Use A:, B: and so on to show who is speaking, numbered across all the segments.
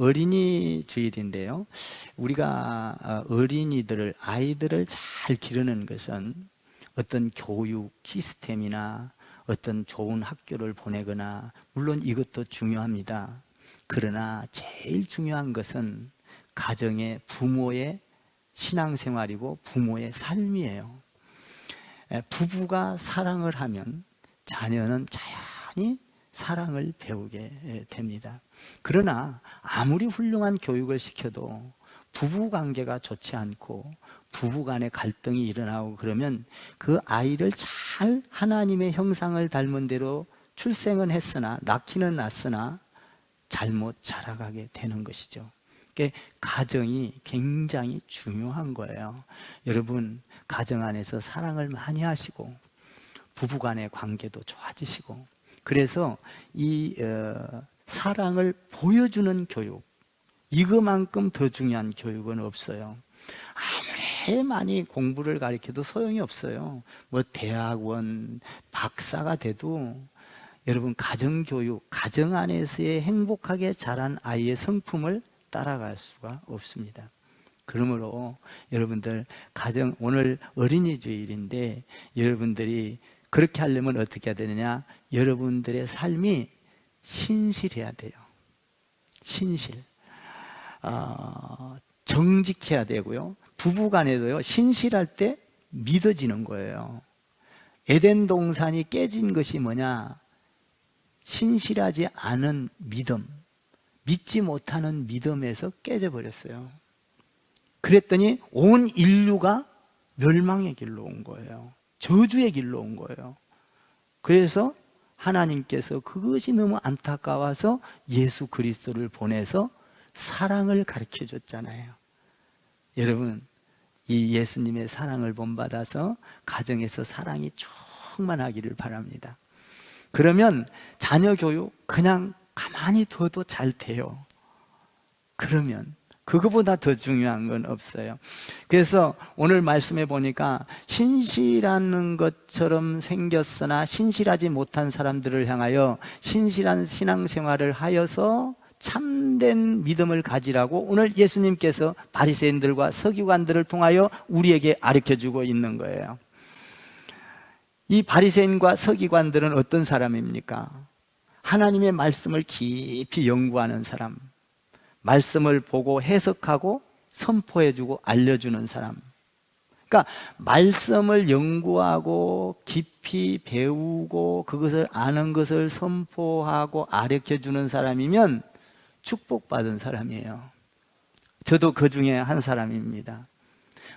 A: 어린이 주일인데요. 우리가 아이들을 잘 기르는 것은 어떤 교육 시스템이나 어떤 좋은 학교를 보내거나, 물론 이것도 중요합니다. 그러나 제일 중요한 것은 가정의 부모의 신앙생활이고 부모의 삶이에요. 부부가 사랑을 하면 자녀는 자연히 사랑을 배우게 됩니다. 그러나 아무리 훌륭한 교육을 시켜도 부부 관계가 좋지 않고 부부 간의 갈등이 일어나고 그러면 그 아이를 잘 하나님의 형상을 닮은 대로 출생은 했으나, 낳기는 낳았으나 잘못 자라가게 되는 것이죠. 그러니까 가정이 굉장히 중요한 거예요. 여러분, 가정 안에서 사랑을 많이 하시고 부부 간의 관계도 좋아지시고, 그래서 이 사랑을 보여주는 교육, 이거만큼 더 중요한 교육은 없어요. 아무리 많이 공부를 가르쳐도 소용이 없어요. 뭐 대학원 박사가 돼도 여러분, 가정교육, 가정 안에서의 행복하게 자란 아이의 성품을 따라갈 수가 없습니다. 그러므로 여러분들, 오늘 어린이 주일인데 여러분들이 그렇게 하려면 어떻게 해야 되느냐? 여러분들의 삶이 신실해야 돼요. 신실. 정직해야 되고요. 부부간에도요, 신실할 때 믿어지는 거예요. 에덴 동산이 깨진 것이 뭐냐? 신실하지 않은 믿음, 믿지 못하는 믿음에서 깨져버렸어요. 그랬더니 온 인류가 멸망의 길로 온 거예요. 저주의 길로 온 거예요. 그래서 하나님께서 그것이 너무 안타까워서 예수 그리스도를 보내서 사랑을 가르쳐 줬잖아요. 여러분, 이 예수님의 사랑을 본받아서 가정에서 사랑이 충만하기를 바랍니다. 그러면 자녀 교육 그냥 가만히 둬도 잘 돼요. 그러면 그거보다 더 중요한 건 없어요. 그래서 오늘 말씀해 보니까 신실한 것처럼 생겼으나 신실하지 못한 사람들을 향하여 신실한 신앙생활을 하여서 참된 믿음을 가지라고 오늘 예수님께서 바리새인들과 서기관들을 통하여 우리에게 가르쳐주고 있는 거예요. 이 바리새인과 서기관들은 어떤 사람입니까? 하나님의 말씀을 깊이 연구하는 사람, 말씀을 보고 해석하고 선포해주고 알려주는 사람. 그러니까 말씀을 연구하고 깊이 배우고 그것을 아는 것을 선포하고 가르쳐주는 사람이면 축복받은 사람이에요. 저도 그 중에 한 사람입니다.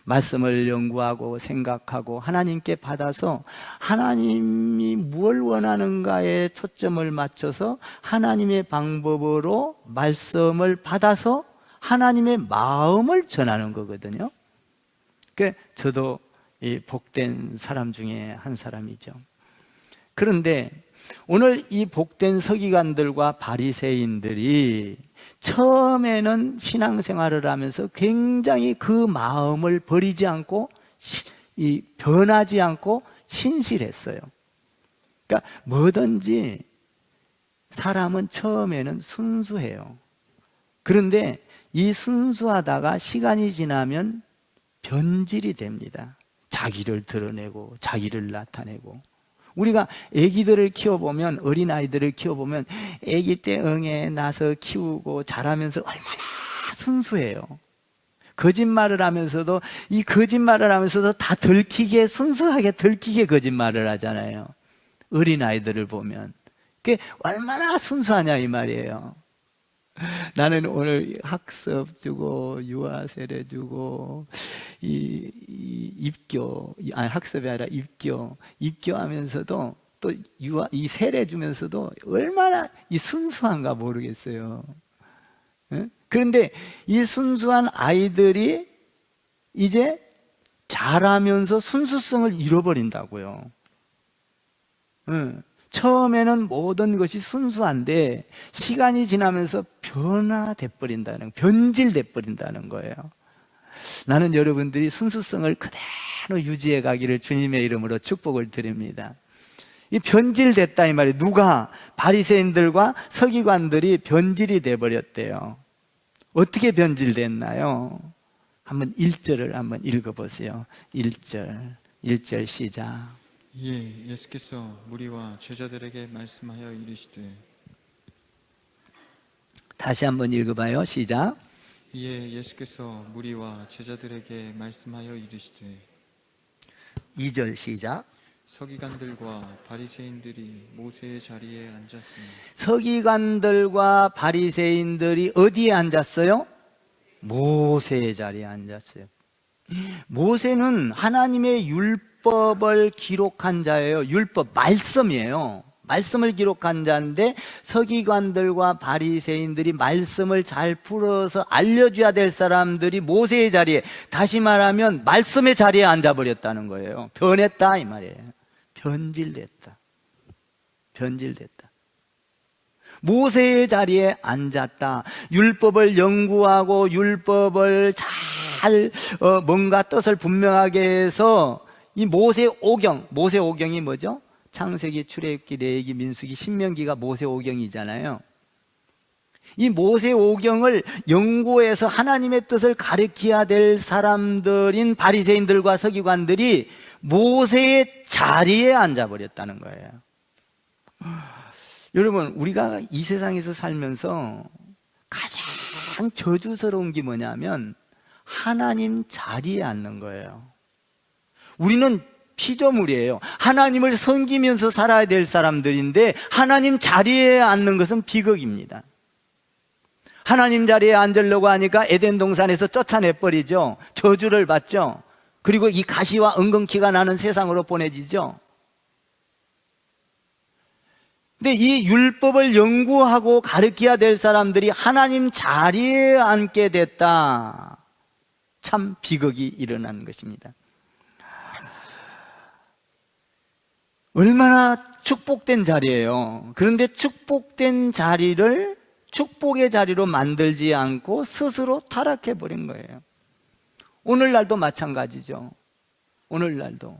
A: 말씀을 연구하고 생각하고 하나님께 받아서 하나님이 무엇을 원하는가에 초점을 맞춰서 하나님의 방법으로 말씀을 받아서 하나님의 마음을 전하는 거거든요. 그러니까 저도 이 복된 사람 중에 한 사람이죠. 그런데 오늘 이 복된 서기관들과 바리새인들이 처음에는 신앙생활을 하면서 굉장히 그 마음을 버리지 않고 변하지 않고 신실했어요. 그러니까 뭐든지 사람은 처음에는 순수해요. 그런데 이 순수하다가 시간이 지나면 변질이 됩니다. 자기를 드러내고 자기를 나타내고. 우리가 아기들을 키워보면, 어린아이들을 키워보면 아기 때 응애 나서 키우고 자라면서 얼마나 순수해요. 거짓말을 하면서도 다 들키게, 순수하게 들키게 거짓말을 하잖아요. 어린아이들을 보면 그게 얼마나 순수하냐 이 말이에요. 나는 오늘 학습 주고 유아 세례 주고 학습이 아니라 입교하면서도 또 이 세례 주면서도 얼마나 이 순수한가 모르겠어요. 그런데 이 순수한 아이들이 이제 자라면서 순수성을 잃어버린다고요. 처음에는 모든 것이 순수한데 시간이 지나면서 변질돼 버린다는 거예요. 나는 여러분들이 순수성을 그대로 유지해 가기를 주님의 이름으로 축복을 드립니다. 이 변질됐다 이 말이에요. 누가? 바리새인들과 서기관들이 변질이 돼 버렸대요. 어떻게 변질됐나요? 한번 1절을 한번 읽어보세요. 1절 시작.
B: 이에 예수께서 무리와 제자들에게 말씀하여 이르시되
A: 다시 한번 읽어봐요. 시작.
B: 이에 예수께서 무리와 제자들에게 말씀하여 이르시되
A: 2절 시작.
B: 서기관들과 바리새인들이 모세의 자리에 앉았으니
A: 서기관들과 바리새인들이 어디에 앉았어요? 모세의 자리에 앉았어요. 모세는 하나님의 율법을 기록한 자예요. 율법, 말씀이에요. 말씀을 기록한 자인데 서기관들과 바리새인들이 말씀을 잘 풀어서 알려줘야 될 사람들이 모세의 자리에, 다시 말하면 말씀의 자리에 앉아버렸다는 거예요. 변했다 이 말이에요. 변질됐다. 모세의 자리에 앉았다. 율법을 연구하고 율법을 잘 뭔가 뜻을 분명하게 해서 이 모세오경이 뭐죠? 창세기, 출애굽기, 레위기, 민수기, 신명기가 모세오경이잖아요. 이 모세오경을 연구해서 하나님의 뜻을 가르쳐야 될 사람들인 바리새인들과 서기관들이 모세의 자리에 앉아버렸다는 거예요. 여러분, 우리가 이 세상에서 살면서 가장 저주스러운 게 뭐냐면 하나님 자리에 앉는 거예요. 우리는 피조물이에요. 하나님을 섬기면서 살아야 될 사람들인데 하나님 자리에 앉는 것은 비극입니다. 하나님 자리에 앉으려고 하니까 에덴 동산에서 쫓아내버리죠. 저주를 받죠. 그리고 이 가시와 엉겅퀴가 나는 세상으로 보내지죠. 근데 이 율법을 연구하고 가르쳐야 될 사람들이 하나님 자리에 앉게 됐다. 참 비극이 일어난 것입니다. 얼마나 축복된 자리예요. 그런데 축복된 자리를 축복의 자리로 만들지 않고 스스로 타락해버린 거예요. 오늘날도 마찬가지죠. 오늘날도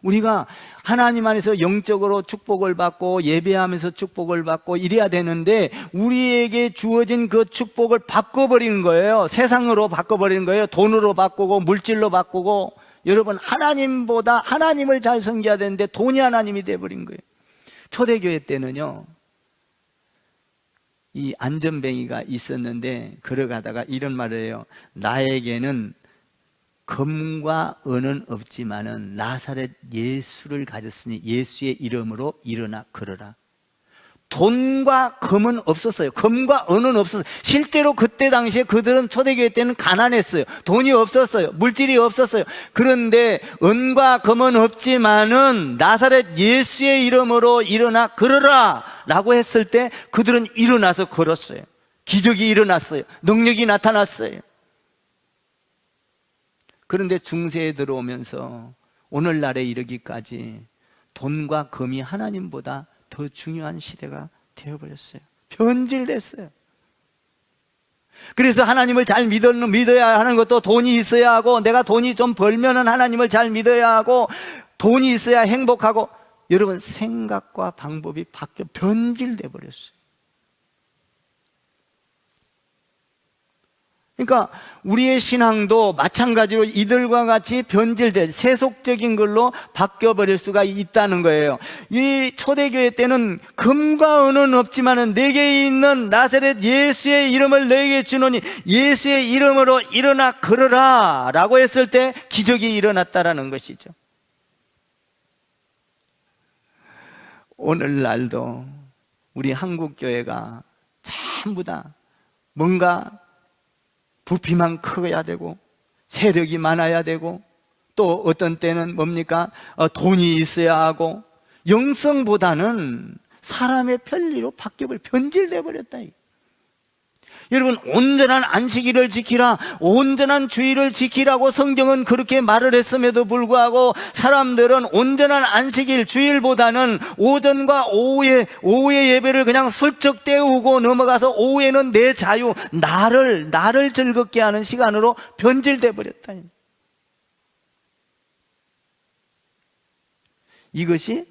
A: 우리가 하나님 안에서 영적으로 축복을 받고 예배하면서 축복을 받고 이래야 되는데 우리에게 주어진 그 축복을 바꿔버리는 거예요. 세상으로 바꿔버리는 거예요. 돈으로 바꾸고 물질로 바꾸고. 여러분, 하나님보다 하나님을 잘 섬겨야 되는데 돈이 하나님이 돼버린 거예요. 초대교회 때는요, 이 안전뱅이가 있었는데 걸어가다가 이런 말을 해요. 나에게는 금과 은은 없지만은 나사렛 예수를 가졌으니 예수의 이름으로 일어나 걸어라. 돈과 금은 없었어요. 금과 은은 없었어요. 실제로 그때 당시에 그들은 초대교회 때는 가난했어요. 돈이 없었어요. 물질이 없었어요. 그런데 은과 금은 없지만은 나사렛 예수의 이름으로 일어나 걸어라 라고 했을 때 그들은 일어나서 걸었어요. 기적이 일어났어요. 능력이 나타났어요. 그런데 중세에 들어오면서 오늘날에 이르기까지 돈과 금이 하나님보다 더 중요한 시대가 되어버렸어요. 변질됐어요. 그래서 하나님을 잘 믿어야 하는 것도 돈이 있어야 하고, 내가 돈이 좀 벌면은 하나님을 잘 믿어야 하고, 돈이 있어야 행복하고. 여러분, 생각과 방법이 바뀌어 변질돼 버렸어요. 그러니까 우리의 신앙도 마찬가지로 이들과 같이 변질된 세속적인 걸로 바뀌어버릴 수가 있다는 거예요. 이 초대교회 때는 금과 은은 없지만은 내게 있는 나사렛 예수의 이름을 너에게 주노니 예수의 이름으로 일어나 걸어라 라고 했을 때 기적이 일어났다라는 것이죠. 오늘날도 우리 한국교회가 전부 다 뭔가 부피만 커야 되고 세력이 많아야 되고 또 어떤 때는 뭡니까? 돈이 있어야 하고 영성보다는 사람의 편리로 바뀌어버려 변질돼 버렸다. 여러분, 온전한 안식일을 지키라, 온전한 주일을 지키라고 성경은 그렇게 말을 했음에도 불구하고 사람들은 온전한 안식일 주일보다는 오전과 오후의 예배를 그냥 슬쩍 때우고 넘어가서 오후에는 내 자유, 나를 즐겁게 하는 시간으로 변질돼 버렸다. 이것이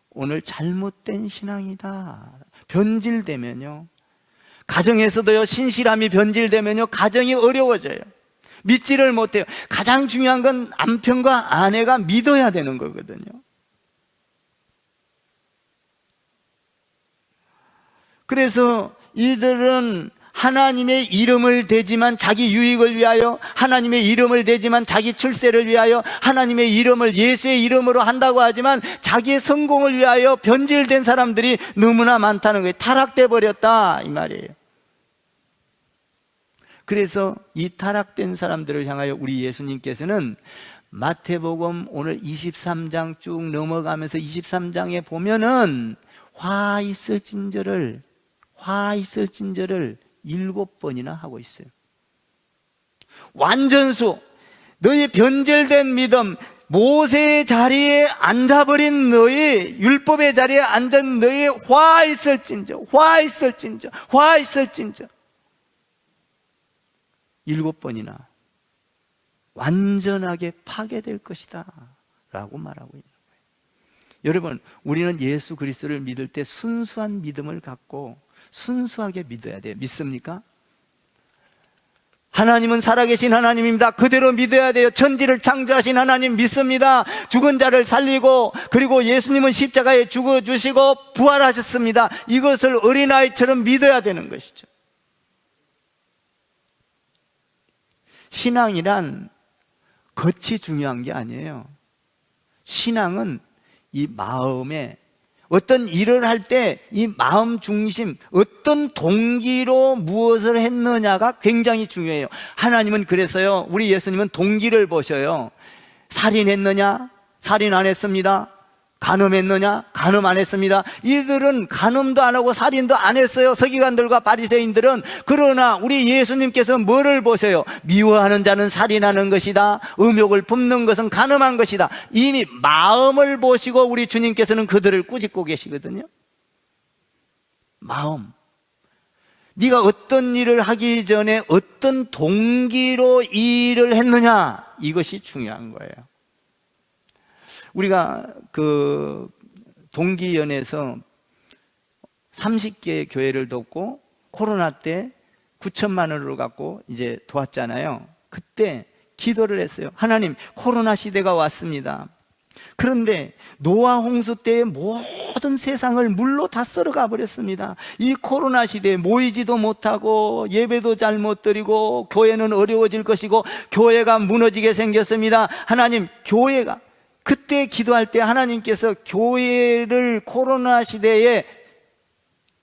A: 오늘 잘못된 신앙이다. 변질되면요, 가정에서도요, 신실함이 변질되면요, 가정이 어려워져요. 믿지를 못해요. 가장 중요한 건 남편과 아내가 믿어야 되는 거거든요. 그래서 이들은 하나님의 이름을 대지만 자기 유익을 위하여, 하나님의 이름을 대지만 자기 출세를 위하여, 하나님의 이름을 예수의 이름으로 한다고 하지만 자기의 성공을 위하여 변질된 사람들이 너무나 많다는 거예요. 타락돼 버렸다 이 말이에요. 그래서 이 타락된 사람들을 향하여 우리 예수님께서는 마태복음 오늘 23장 쭉 넘어가면서 23장에 보면은 화 있을진저를 7번이나 하고 있어요. 완전수, 너희 변절된 믿음, 모세의 자리에 앉아버린 너희, 율법의 자리에 앉은 너희 화 있을진저 7번이나 완전하게 파괴될 것이다 라고 말하고 있는 거예요. 여러분, 우리는 예수 그리스도를 믿을 때 순수한 믿음을 갖고 순수하게 믿어야 돼요. 믿습니까? 하나님은 살아계신 하나님입니다. 그대로 믿어야 돼요. 천지를 창조하신 하나님 믿습니다. 죽은 자를 살리고, 그리고 예수님은 십자가에 죽어주시고 부활하셨습니다. 이것을 어린아이처럼 믿어야 되는 것이죠. 신앙이란 겉이 중요한 게 아니에요. 신앙은 이 마음에 어떤 일을 할 때 이 마음 중심, 어떤 동기로 무엇을 했느냐가 굉장히 중요해요. 하나님은 그래서요, 우리 예수님은 동기를 보셔요. 살인했느냐? 살인 안 했습니다. 간음했느냐? 간음 안 했습니다. 이들은 간음도 안 하고 살인도 안 했어요, 서기관들과 바리새인들은. 그러나 우리 예수님께서 뭐를 보세요? 미워하는 자는 살인하는 것이다, 음욕을 품는 것은 간음한 것이다. 이미 마음을 보시고 우리 주님께서는 그들을 꾸짖고 계시거든요. 마음, 네가 어떤 일을 하기 전에 어떤 동기로 이 일을 했느냐, 이것이 중요한 거예요. 우리가 그 동기연에서 30개 교회를 돕고 코로나 때 9천만 원으로 갖고 이제 도왔잖아요. 그때 기도를 했어요. 하나님, 코로나 시대가 왔습니다. 그런데 노아 홍수 때의 모든 세상을 물로 다 썰어가 버렸습니다. 이 코로나 시대에 모이지도 못하고 예배도 잘 못 드리고 교회는 어려워질 것이고 교회가 무너지게 생겼습니다. 하나님, 교회가, 그때 기도할 때 하나님께서 교회를 코로나 시대에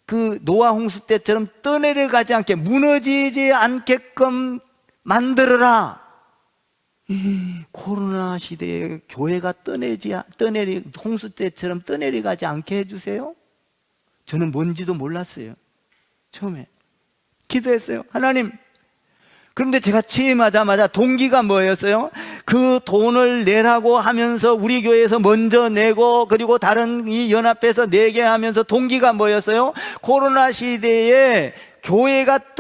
A: 그 노아 홍수 때처럼 떠내려가지 않게, 무너지지 않게끔 만들어라. 코로나 시대에 교회가 홍수 때처럼 떠내려가지 않게 해주세요. 저는 뭔지도 몰랐어요. 처음에 기도했어요. 하나님. 그런데 제가 취임하자마자 동기가 뭐였어요? 그 돈을 내라고 하면서 우리 교회에서 먼저 내고, 그리고 다른 이 연합회에서 내게 하면서 동기가 뭐였어요? 코로나 시대에 교회가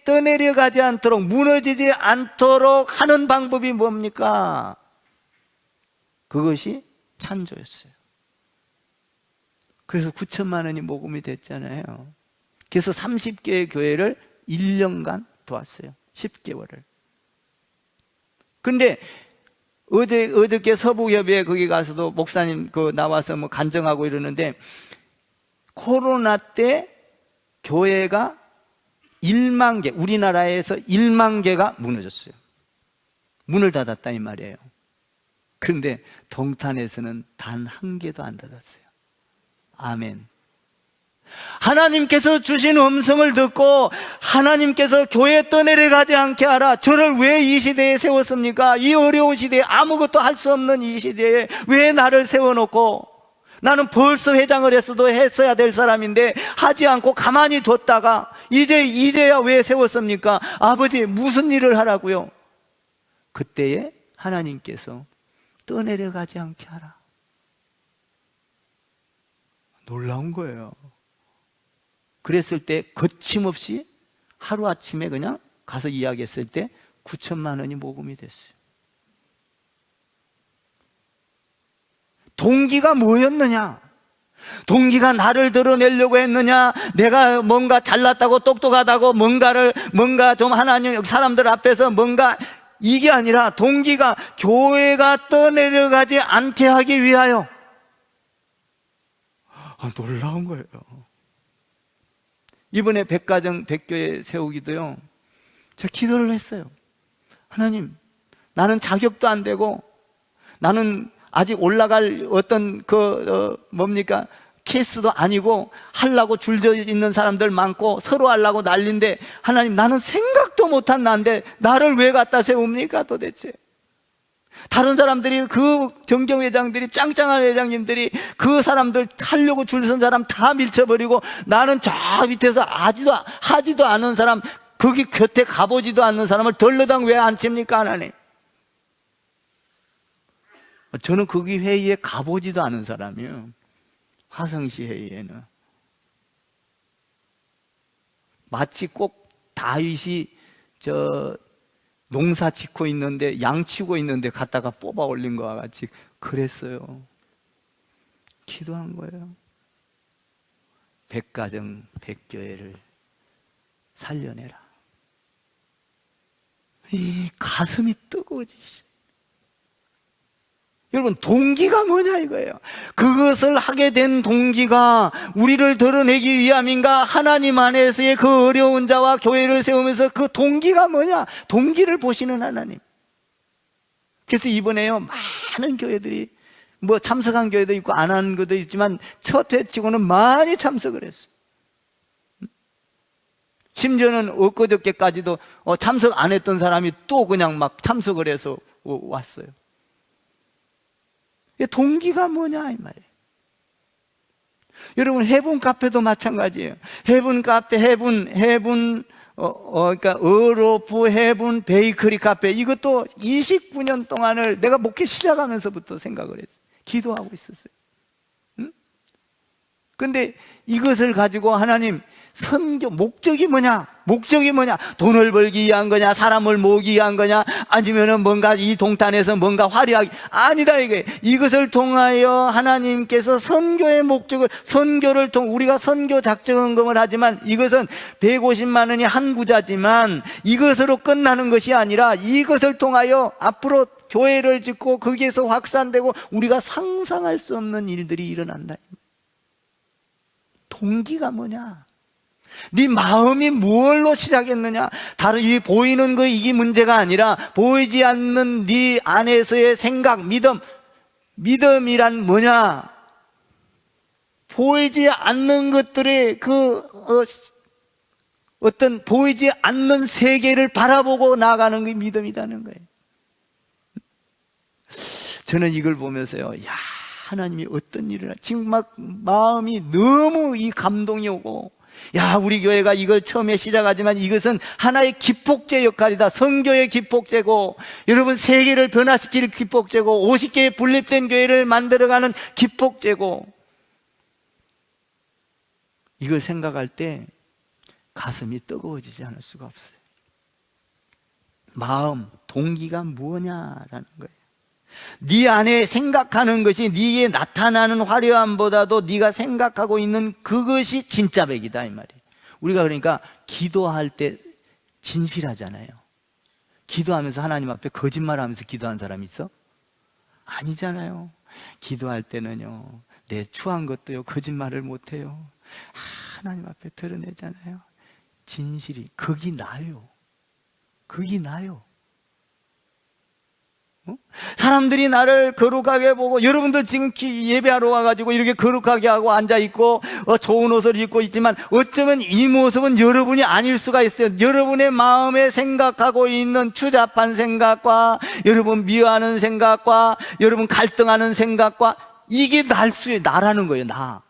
A: 떠내려가지 않도록, 무너지지 않도록 하는 방법이 뭡니까? 그것이 찬조였어요. 그래서 9천만 원이 모금이 됐잖아요. 그래서 30개의 교회를 1년간 도왔어요. 10개월을. 근데 어저께 서북협의회 거기 가서도 목사님 나와서 뭐 간증하고 이러는데, 코로나 때 교회가 1만 개, 우리나라에서 1만 개가 무너졌어요. 문을 닫았다 이 말이에요. 그런데 동탄에서는 단 한 개도 안 닫았어요. 아멘. 하나님께서 주신 음성을 듣고 하나님께서 교회 떠내려가지 않게 하라. 저를 왜 이 시대에 세웠습니까? 이 어려운 시대에, 아무것도 할 수 없는 이 시대에 왜 나를 세워놓고, 나는 벌써 회장을 했어야 될 사람인데 하지 않고 가만히 뒀다가 이제야 왜 세웠습니까? 아버지, 무슨 일을 하라고요? 그때에 하나님께서 떠내려가지 않게 하라. 놀라운 거예요. 그랬을 때 거침없이 하루아침에 그냥 가서 이야기했을 때 9천만 원이 모금이 됐어요. 동기가 뭐였느냐? 동기가 나를 드러내려고 했느냐, 내가 뭔가 잘났다고 똑똑하다고 뭔가 좀 하나님 사람들 앞에서 뭔가, 이게 아니라 동기가 교회가 떠내려가지 않게 하기 위하여. 놀라운 거예요. 이번에 백가정 백교회 세우기도요, 제가 기도를 했어요. 하나님, 나는 자격도 안 되고 나는 아직 올라갈 어떤 케이스도 아니고 하려고 줄져 있는 사람들 많고 서로 하려고 난리인데, 하나님, 나는 생각도 못한 나인데 나를 왜 갖다 세웁니까 도대체? 다른 사람들이, 그 정경회장들이, 짱짱한 회장님들이 그 사람들 하려고 줄 선 사람 다 밀쳐버리고, 나는 저 밑에서 하지도 않은 사람, 거기 곁에 가보지도 않는 사람을 덜러당 왜 안 칩니까 하나님? 저는 거기 회의에 가보지도 않은 사람이에요. 화성시 회의에는 마치 꼭 다윗이 농사 짓고 있는데, 양 치고 있는데 갖다가 뽑아 올린 것과 같이 그랬어요. 기도한 거예요. 백가정 백교회를 살려내라. 이 가슴이 뜨거워지시. 여러분, 동기가 뭐냐 이거예요. 그것을 하게 된 동기가 우리를 드러내기 위함인가? 하나님 안에서의 그 어려운 자와 교회를 세우면서 그 동기가 뭐냐? 동기를 보시는 하나님. 그래서 이번에요, 많은 교회들이 참석한 교회도 있고 안 한 것도 있지만 첫 회치고는 많이 참석을 했어요. 심지어는 엊그저께까지도 참석 안 했던 사람이 또 그냥 막 참석을 해서 왔어요. 동기가 뭐냐 이 말이에요. 여러분, 해분 카페도 마찬가지예요. 해분 카페, 그러니까 어로프 해분 베이커리 카페, 이것도 29년 동안을 내가 목회 시작하면서부터 생각을 했어요. 기도하고 있었어요. 근데 이것을 가지고 하나님, 선교 목적이 뭐냐? 돈을 벌기 위한 거냐? 사람을 모으기 위한 거냐? 아니면은 뭔가 이 동탄에서 뭔가 화려하게, 아니다 이게. 이것을 통하여 하나님께서 선교의 목적을, 우리가 선교 작정헌금을 하지만 이것은 150만 원이 한 구자지만 이것으로 끝나는 것이 아니라 이것을 통하여 앞으로 교회를 짓고 거기에서 확산되고 우리가 상상할 수 없는 일들이 일어난다. 동기가 뭐냐? 네 마음이 무엇로 시작했느냐? 다른 이 보이는 거, 이게 문제가 아니라 보이지 않는 네 안에서의 생각, 믿음이란 뭐냐? 보이지 않는 것들의 어떤 보이지 않는 세계를 바라보고 나아가는 게 믿음이라는 거예요. 저는 이걸 보면서요, 하나님이 어떤 일을, 지금 막 마음이 너무 이 감동이 오고, 우리 교회가 이걸 처음에 시작하지만 이것은 하나의 기폭제 역할이다. 선교의 기폭제고, 여러분 세계를 변화시킬 기폭제고, 50개의 분립된 교회를 만들어가는 기폭제고, 이걸 생각할 때 가슴이 뜨거워지지 않을 수가 없어요. 마음, 동기가 뭐냐라는 거예요. 네 안에 생각하는 것이 네게 나타나는 화려함보다도 네가 생각하고 있는 그것이 진짜 백이다 이 말이에요. 우리가 그러니까 기도할 때 진실하잖아요. 기도하면서 하나님 앞에 거짓말하면서 기도한 사람 있어? 아니잖아요. 기도할 때는요, 내 추한 것도요 거짓말을 못해요. 하나님 앞에 드러내잖아요. 진실이, 거기 나요. 사람들이 나를 거룩하게 보고, 여러분들 지금 예배하러 와가지고 이렇게 거룩하게 하고 앉아있고 좋은 옷을 입고 있지만 어쩌면 이 모습은 여러분이 아닐 수가 있어요. 여러분의 마음에 생각하고 있는 추잡한 생각과 여러분 미워하는 생각과 여러분 갈등하는 생각과, 이게 나라는 거예요. 나.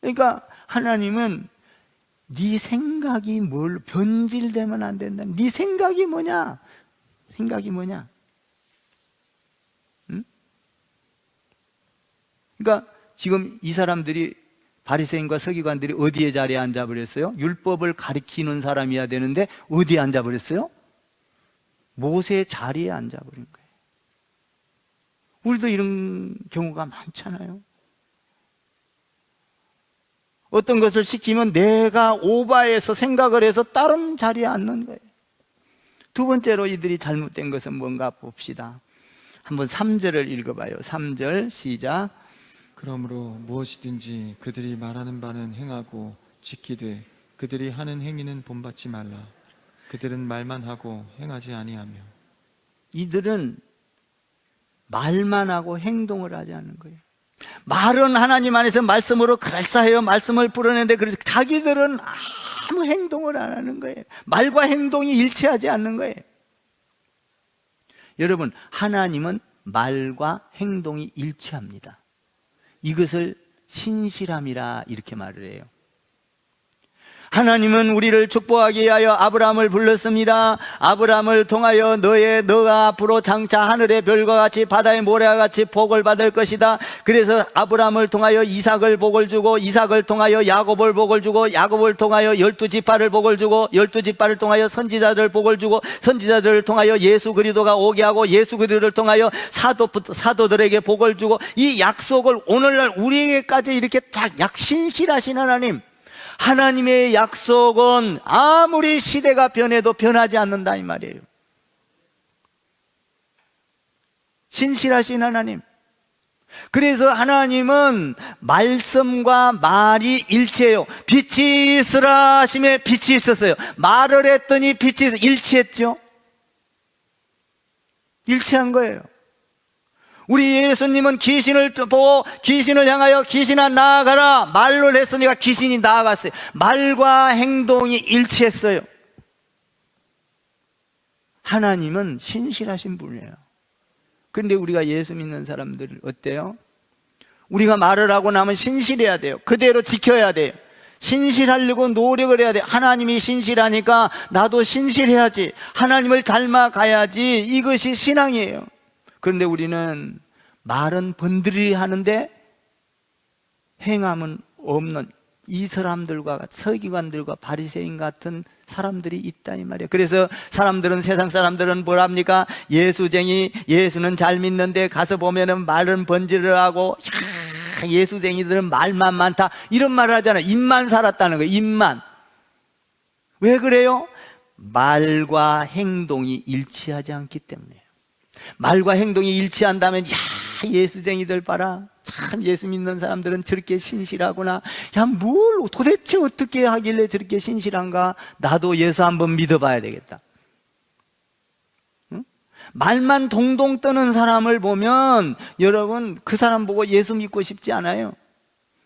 A: 그러니까 하나님은 네 생각이 변질되면 안 된다. 네 생각이 뭐냐? 응? 그러니까 지금 이 사람들이, 바리새인과 서기관들이 어디에 자리에 앉아버렸어요? 율법을 가리키는 사람이어야 되는데 어디에 앉아버렸어요? 모세의 자리에 앉아버린 거예요. 우리도 이런 경우가 많잖아요. 어떤 것을 시키면 내가 오바해서 생각을 해서 다른 자리에 앉는 거예요. 두 번째로 이들이 잘못된 것은 뭔가 봅시다. 한번 3절을 읽어봐요. 3절 시작.
B: 그러므로 무엇이든지 그들이 말하는 바는 행하고 지키되 그들이 하는 행위는 본받지 말라. 그들은 말만 하고 행하지 아니하며.
A: 이들은 말만 하고 행동을 하지 않는 거예요. 말은 하나님 안에서 말씀으로 그럴싸해요. 말씀을 뿌려내는데 그래서 자기들은 아무 행동을 안 하는 거예요. 말과 행동이 일치하지 않는 거예요. 여러분, 하나님은 말과 행동이 일치합니다. 이것을 신실함이라 이렇게 말을 해요. 하나님은 우리를 축복하기 위하여 아브라함을 불렀습니다. 아브라함을 통하여 너가 앞으로 장차 하늘의 별과 같이 바다의 모래와 같이 복을 받을 것이다. 그래서 아브라함을 통하여 이삭을 복을 주고, 이삭을 통하여 야곱을 복을 주고, 야곱을 통하여 12지파를 복을 주고, 12지파를 통하여 선지자들 복을 주고, 선지자들을 통하여 예수 그리스도가 오게 하고, 예수 그리스도를 통하여 사도들에게 복을 주고, 이 약속을 오늘날 우리에게까지 이렇게 신실하신 하나님, 하나님의 약속은 아무리 시대가 변해도 변하지 않는다 이 말이에요. 신실하신 하나님. 그래서 하나님은 말씀과 말이 일치해요. 빛이 있으라 하심에 빛이 있었어요. 말을 했더니 빛이 일치했죠. 일치한 거예요. 우리 예수님은 귀신을 보고 귀신을 향하여 귀신아 나아가라 말로 했으니까 귀신이 나아갔어요. 말과 행동이 일치했어요. 하나님은 신실하신 분이에요. 그런데 우리가 예수 믿는 사람들 어때요? 우리가 말을 하고 나면 신실해야 돼요. 그대로 지켜야 돼요. 신실하려고 노력을 해야 돼요. 하나님이 신실하니까 나도 신실해야지. 하나님을 닮아가야지. 이것이 신앙이에요. 그런데 우리는 말은 번들이 하는데 행함은 없는 이 사람들과 서기관들과 바리새인 같은 사람들이 있다 이 말이에요. 그래서 세상 사람들은 뭐랍니까? 예수쟁이, 예수는 잘 믿는데 가서 보면은 말은 번지를 하고 예수쟁이들은 말만 많다 이런 말을 하잖아요. 입만 살았다는 거예요. 입만. 왜 그래요? 말과 행동이 일치하지 않기 때문이에요. 말과 행동이 일치한다면 예수쟁이들 봐라. 참 예수 믿는 사람들은 저렇게 신실하구나. 뭘 도대체 어떻게 하길래 저렇게 신실한가? 나도 예수 한번 믿어봐야 되겠다. 응? 말만 동동 떠는 사람을 보면 여러분 그 사람 보고 예수 믿고 싶지 않아요.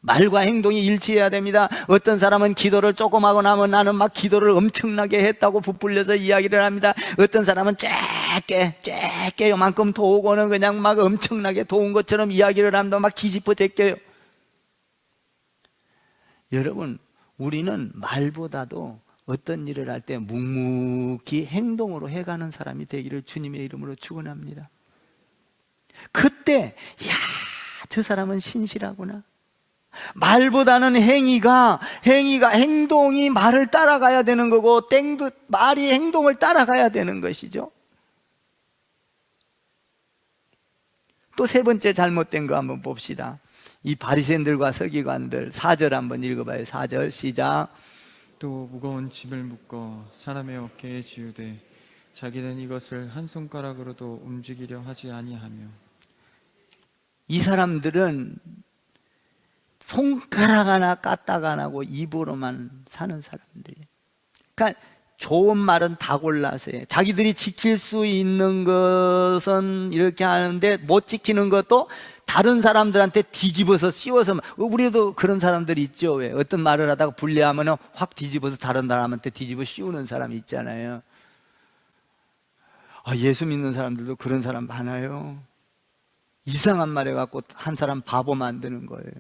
A: 말과 행동이 일치해야 됩니다. 어떤 사람은 기도를 조금 하고 나면 나는 막 기도를 엄청나게 했다고 부풀려서 이야기를 합니다. 어떤 사람은 짧게 요만큼 도우고는 그냥 막 엄청나게 도운 것처럼 이야기를 합니다. 막 뒤집어 제껴요. 여러분, 우리는 말보다도 어떤 일을 할 때 묵묵히 행동으로 해가는 사람이 되기를 주님의 이름으로 축원합니다. 그때 저 사람은 신실하구나. 말보다는 행동이 말을 따라가야 되는 거고 말이 행동을 따라가야 되는 것이죠. 또 세 번째 잘못된 거 한번 봅시다. 이 바리새인들과 서기관들 4절 한번 읽어봐요. 4절 시작.
B: 또 무거운 짐을 묶어 사람의 어깨에 지우되 자기는 이것을 한 손가락으로도 움직이려 하지 아니하며.
A: 이 사람들은 손가락 하나 까딱 안 하고 입으로만 사는 사람들이에요. 그러니까 좋은 말은 다 골라서 해요. 자기들이 지킬 수 있는 것은 이렇게 하는데 못 지키는 것도 다른 사람들한테 뒤집어서 씌워서. 우리도 그런 사람들이 있죠. 왜? 어떤 말을 하다가 불리하면 확 뒤집어서 다른 사람한테 뒤집어 씌우는 사람이 있잖아요. 예수 믿는 사람들도 그런 사람 많아요. 이상한 말 해갖고 한 사람 바보 만드는 거예요.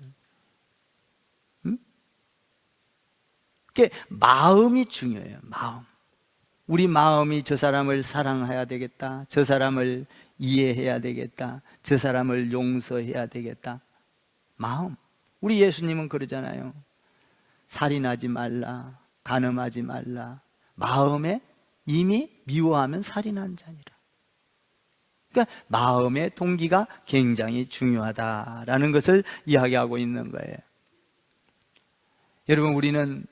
A: 마음이 중요해요. 마음. 우리 마음이 저 사람을 사랑해야 되겠다. 저 사람을 이해해야 되겠다. 저 사람을 용서해야 되겠다. 마음. 우리 예수님은 그러잖아요. 살인하지 말라. 간음하지 말라. 마음에 이미 미워하면 살인한 자니라. 그러니까 마음의 동기가 굉장히 중요하다라는 것을 이야기하고 있는 거예요. 여러분, 우리는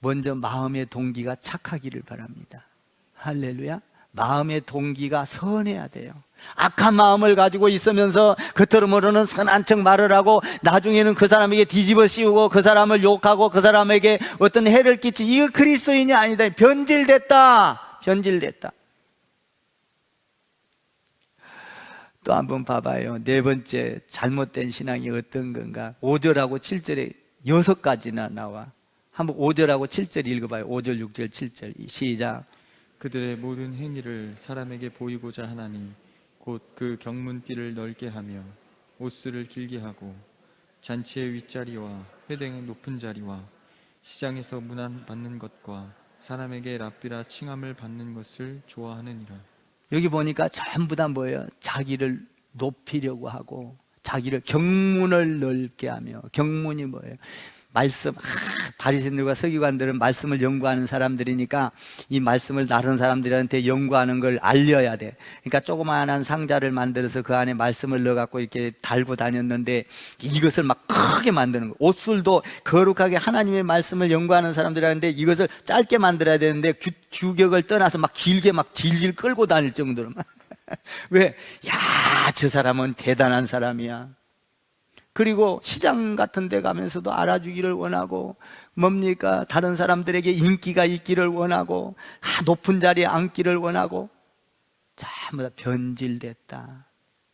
A: 먼저 마음의 동기가 착하기를 바랍니다. 할렐루야. 마음의 동기가 선해야 돼요. 악한 마음을 가지고 있으면서 겉으로는 선한 척 말을 하고 나중에는 그 사람에게 뒤집어 씌우고 그 사람을 욕하고 그 사람에게 어떤 해를 끼치, 이거 그리스도인이 아니다. 변질됐다. 변질됐다. 또 한번 봐봐요. 네 번째 잘못된 신앙이 어떤 건가? 5절하고 7절에 6가지나 나와. 한번 5절하고 7절 읽어봐요. 5절, 6절, 7절 시작.
B: 그들의 모든 행위를 사람에게 보이고자 하나니 곧 그 경문띠를 넓게 하며 옷수를 길게 하고 잔치의 윗자리와 회당의 높은 자리와 시장에서 문안 받는 것과 사람에게 랍비라 칭함을 받는 것을 좋아하느니라.
A: 여기 보니까 전부 다 뭐예요? 자기를 높이려고 하고 자기를 경문을 넓게 하며, 경문이 뭐예요? 말씀, 바리새인들과 서기관들은 말씀을 연구하는 사람들이니까 이 말씀을 다른 사람들한테 연구하는 걸 알려야 돼. 그러니까 조그마한 상자를 만들어서 그 안에 말씀을 넣어갖고 이렇게 달고 다녔는데 이것을 막 크게 만드는 거예요. 옷술도 거룩하게 하나님의 말씀을 연구하는 사람들이라는데 이것을 짧게 만들어야 되는데 규격을 떠나서 막 길게 막 질질 끌고 다닐 정도로. 왜? 야, 저 사람은 대단한 사람이야. 그리고 시장 같은 데 가면서도 알아주기를 원하고, 뭡니까? 다른 사람들에게 인기가 있기를 원하고, 높은 자리에 앉기를 원하고, 전부 다 변질됐다.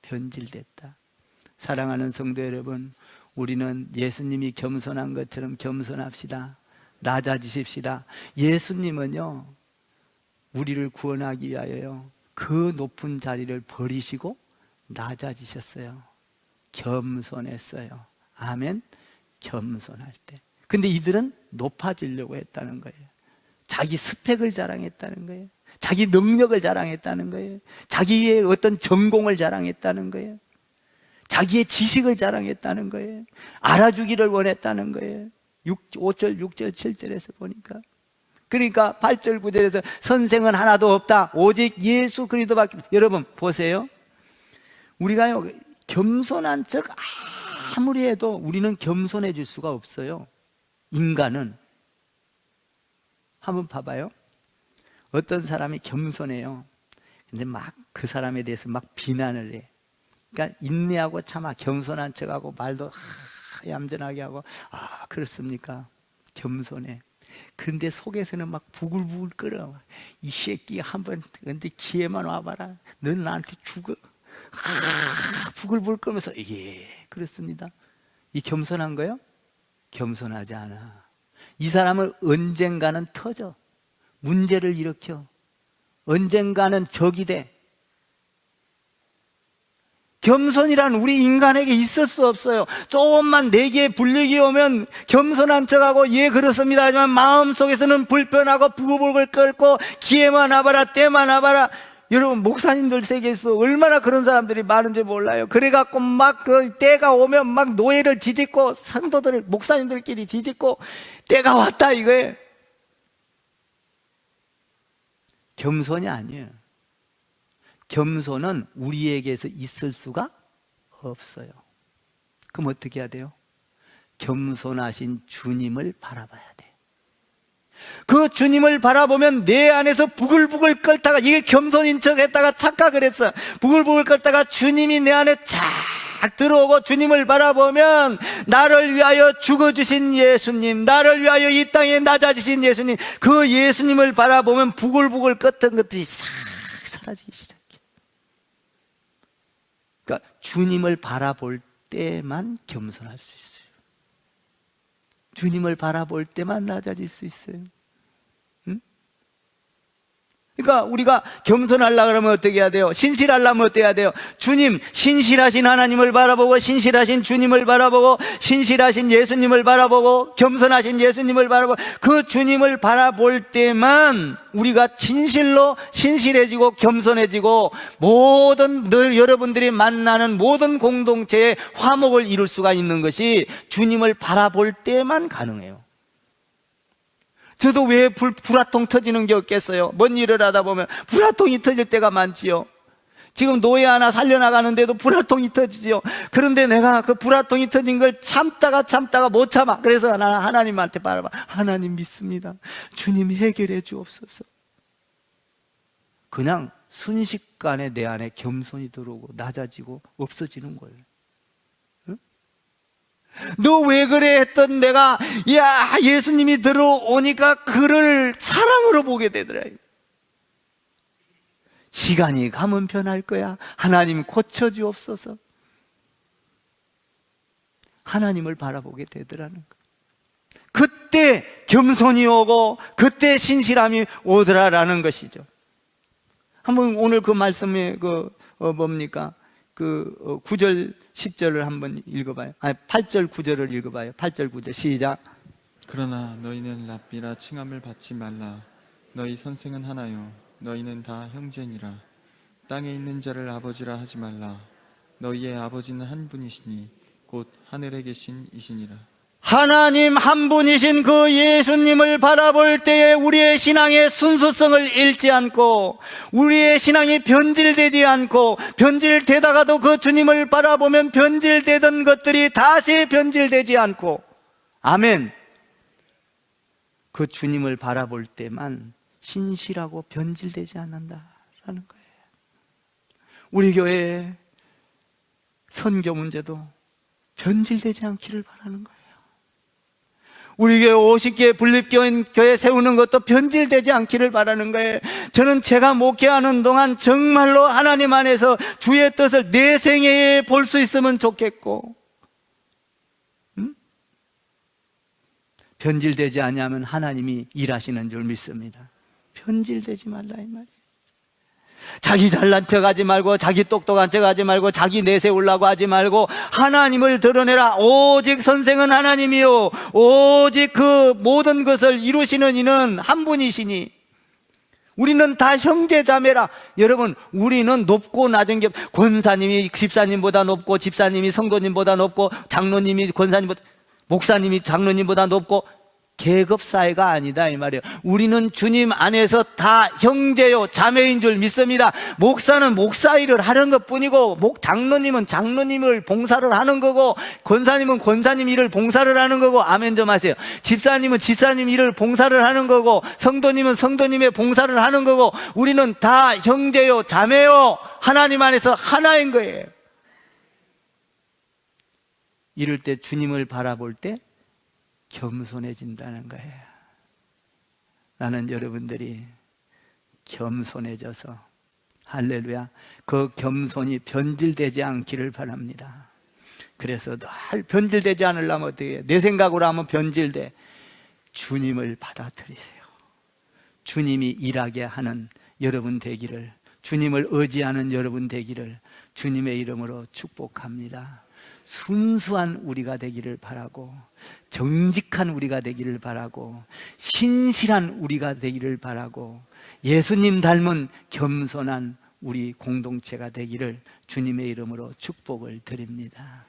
A: 변질됐다. 사랑하는 성도 여러분, 우리는 예수님이 겸손한 것처럼 겸손합시다. 낮아지십시다. 예수님은요, 우리를 구원하기 위하여요, 그 높은 자리를 버리시고 낮아지셨어요. 겸손했어요. 아멘. 겸손할 때. 근데 이들은 높아지려고 했다는 거예요. 자기 스펙을 자랑했다는 거예요. 자기 능력을 자랑했다는 거예요. 자기의 어떤 전공을 자랑했다는 거예요. 자기의 지식을 자랑했다는 거예요. 알아주기를 원했다는 거예요. 5절, 6절, 7절에서 보니까. 그러니까 8절, 9절에서 선생은 하나도 없다. 오직 예수 그리스도밖에. 여러분 보세요. 우리가요, 겸손한 척 아무리 해도 우리는 겸손해질 수가 없어요. 인간은. 한번 봐봐요. 어떤 사람이 겸손해요. 근데 막 그 사람에 대해서 막 비난을 해. 그러니까 인내하고 참아 겸손한 척하고 말도 얌전하게 하고, 아 그렇습니까? 겸손해. 근데 속에서는 막 부글부글 끓어. 이 새끼 한번 근데 기회만 와봐라. 넌 나한테 죽어. 부글부글 끓면서, 예, 그렇습니다. 이 겸손한 거요? 겸손하지 않아. 이 사람은 언젠가는 터져. 문제를 일으켜. 언젠가는 적이 돼. 겸손이란 우리 인간에게 있을 수 없어요. 조금만 내게 불리기 오면 겸손한 척하고 예 그렇습니다 하지만 마음속에서는 불편하고 부글부글 끓고 기회만 와봐라 때만 와봐라. 여러분 목사님들 세계에서 얼마나 그런 사람들이 많은지 몰라요. 그래갖고 막 그 때가 오면 막 노예를 뒤집고 성도들을 목사님들끼리 뒤집고 때가 왔다 이거예요. 겸손이 아니에요. 겸손은 우리에게서 있을 수가 없어요. 그럼 어떻게 해야 돼요? 겸손하신 주님을 바라봐야 돼. 그 주님을 바라보면 내 안에서 부글부글 끓다가, 이게 겸손인 척 했다가 착각을 했어. 부글부글 끓다가 주님이 내 안에 쫙 들어오고 주님을 바라보면 나를 위하여 죽어주신 예수님, 나를 위하여 이 땅에 낮아지신 예수님, 그 예수님을 바라보면 부글부글 끓던 것들이 싹 사라지기 시작해. 그러니까 주님을 바라볼 때만 겸손할 수 있어요. 주님을 바라볼 때만 낮아질 수 있어요. 응? 그러니까 우리가 겸손하려고 그러면 어떻게 해야 돼요? 신실하려면 어떻게 해야 돼요? 주님, 신실하신 하나님을 바라보고 신실하신 주님을 바라보고 신실하신 예수님을 바라보고 겸손하신 예수님을 바라보고 그 주님을 바라볼 때만 우리가 진실로 신실해지고 겸손해지고 모든 여러분들이 만나는 모든 공동체의 화목을 이룰 수가 있는 것이 주님을 바라볼 때만 가능해요. 저도 왜 불화통 터지는 게 없겠어요? 뭔 일을 하다 보면 불화통이 터질 때가 많지요. 지금 노예 하나 살려나가는데도 불화통이 터지죠. 그런데 내가 그 불화통이 터진 걸 참다가 못 참아. 그래서 나는 하나님한테 바라봐. 하나님 믿습니다. 주님 해결해 주옵소서. 그냥 순식간에 내 안에 겸손이 들어오고 낮아지고 없어지는 거예요. 너 왜 그래 했던 내가 야 예수님이 들어오니까 그를 사랑으로 보게 되더라. 시간이 가면 변할 거야. 하나님 고쳐주옵소서. 하나님을 바라보게 되더라는 거예요. 그때 겸손이 오고 그때 신실함이 오더라라는 것이죠. 한번 오늘 그 말씀에 뭡니까? 9절 10절을 한번 읽어봐요. 8절 9절을 읽어봐요. 8절 9절 시작.
B: 그러나 너희는 랍비라 칭함을 받지 말라. 너희 선생은 하나요. 너희는 다 형제니라. 땅에 있는 자를 아버지라 하지 말라. 너희의 아버지는 한 분이시니 곧 하늘에 계신 이시니라.
A: 하나님 한 분이신 그 예수님을 바라볼 때에 우리의 신앙의 순수성을 잃지 않고 우리의 신앙이 변질되지 않고 변질되다가도 그 주님을 바라보면 변질되던 것들이 다시 변질되지 않고 아멘. 그 주님을 바라볼 때만 신실하고 변질되지 않는다라는 거예요. 우리 교회의 선교 문제도 변질되지 않기를 바라는 거예요. 우리 교회 50개 분립교회 세우는 것도 변질되지 않기를 바라는 거예요. 저는 제가 목회하는 동안 정말로 하나님 안에서 주의 뜻을 내 생애에 볼 수 있으면 좋겠고 변질되지 않으면 하나님이 일하시는 줄 믿습니다. 변질되지 말라 이 말이에요. 자기 잘난 척 하지 말고 자기 똑똑한 척 하지 말고 자기 내세우려고 하지 말고 하나님을 드러내라. 오직 선생은 하나님이요 오직 그 모든 것을 이루시는 이는 한 분이시니 우리는 다 형제자매라. 여러분 우리는 높고 낮은 게 권사님이 집사님보다 높고 집사님이 성도님보다 높고 장로님이 권사님보다 목사님이 장로님보다 높고 계급 사회가 아니다 이 말이에요. 우리는 주님 안에서 다 형제요 자매인 줄 믿습니다. 목사는 목사 일을 하는 것뿐이고 장로님은 장로님을 봉사를 하는 거고 권사님은 권사님 일을 봉사를 하는 거고 아멘 좀 하세요. 집사님은 집사님 일을 봉사를 하는 거고 성도님은 성도님의 봉사를 하는 거고 우리는 다 형제요 자매요 하나님 안에서 하나인 거예요. 이럴 때 주님을 바라볼 때 겸손해진다는 거예요. 나는 여러분들이 겸손해져서 할렐루야 그 겸손이 변질되지 않기를 바랍니다. 그래서 늘 변질되지 않으려면 어떻게 해요? 내 생각으로 하면 변질돼. 주님을 받아들이세요. 주님이 일하게 하는 여러분 되기를, 주님을 의지하는 여러분 되기를 주님의 이름으로 축복합니다. 순수한 우리가 되기를 바라고 정직한 우리가 되기를 바라고 신실한 우리가 되기를 바라고 예수님 닮은 겸손한 우리 공동체가 되기를 주님의 이름으로 축복을 드립니다.